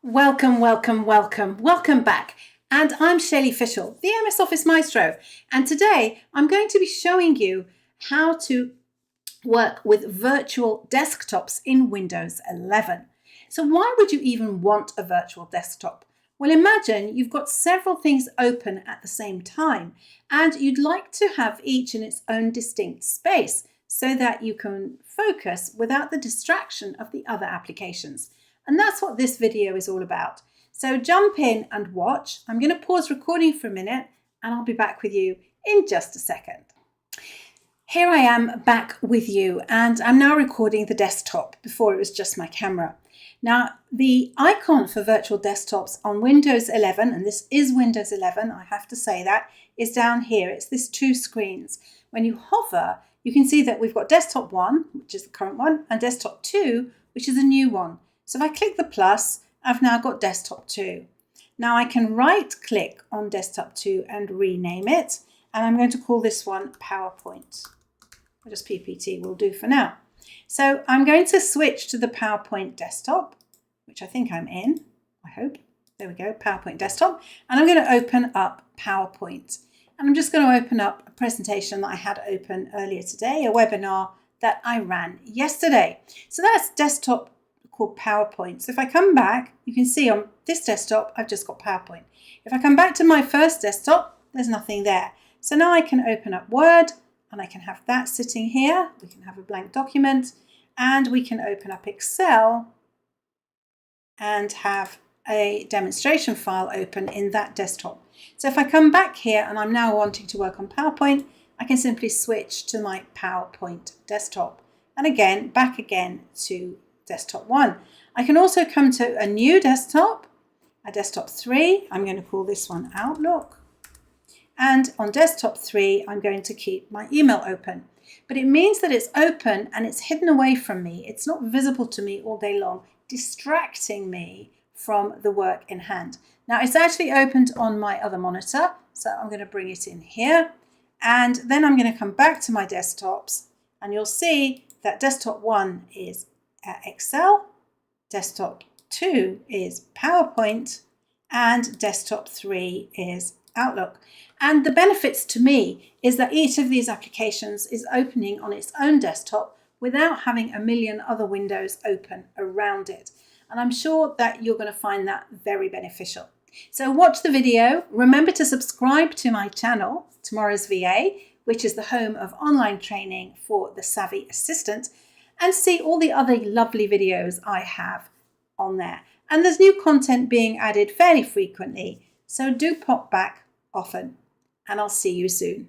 Welcome back. And I'm Shelley Fishel, the MS Office Maestro. And today I'm going to be showing you how to work with virtual desktops in Windows 11. So why would you even want a virtual desktop? Well, imagine you've got several things open at the same time and you'd like to have each in its own distinct space so that you can focus without the distraction of the other applications. And that's what this video is all about. So jump in and watch. I'm going to pause recording for a minute and I'll be back with you in just a second. Here I am back with you and I'm now recording the desktop. Before it was just my camera. Now the icon for virtual desktops on Windows 11, and this is Windows 11, I have to say that, is down here. It's this two screens. When you hover, you can see that we've got desktop 1, which is the current one, and desktop 2, which is a new one. So if I click the plus, I've now got desktop 2. Now I can right click on desktop 2 and rename it. And I'm going to call this one PowerPoint. Or just PPT will do for now. So I'm going to switch to the PowerPoint desktop, which I think I'm in, I hope. There we go, PowerPoint desktop. And I'm going to open up PowerPoint. And I'm just going to open up a presentation that I had open earlier today, a webinar that I ran yesterday. So that's desktop called PowerPoint. So if I come back, you can see on this desktop, I've just got PowerPoint. If I come back to my first desktop, there's nothing there. So now I can open up Word and I can have that sitting here. We can have a blank document and we can open up Excel and have a demonstration file open in that desktop. So if I come back here and I'm now wanting to work on PowerPoint, I can simply switch to my PowerPoint desktop. And again, back again to desktop 1. I can also come to a new desktop, a desktop 3. I'm going to call this one Outlook. And on desktop 3, I'm going to keep my email open. But it means that it's open and it's hidden away from me. It's not visible to me all day long, distracting me from the work in hand. Now it's actually opened on my other monitor. So I'm going to bring it in here. And then I'm going to come back to my desktops and you'll see that desktop 1 is Excel, desktop 2 is PowerPoint, and desktop 3 is Outlook. And the benefits to me is that each of these applications is opening on its own desktop without having a million other windows open around it. And I'm sure that you're going to find that very beneficial. So watch the video. Remember to subscribe to my channel, Tomorrow's VA, which is the home of online training for the Savvy Assistant, and see all the other lovely videos I have on there. And there's new content being added fairly frequently, so do pop back often, and I'll see you soon.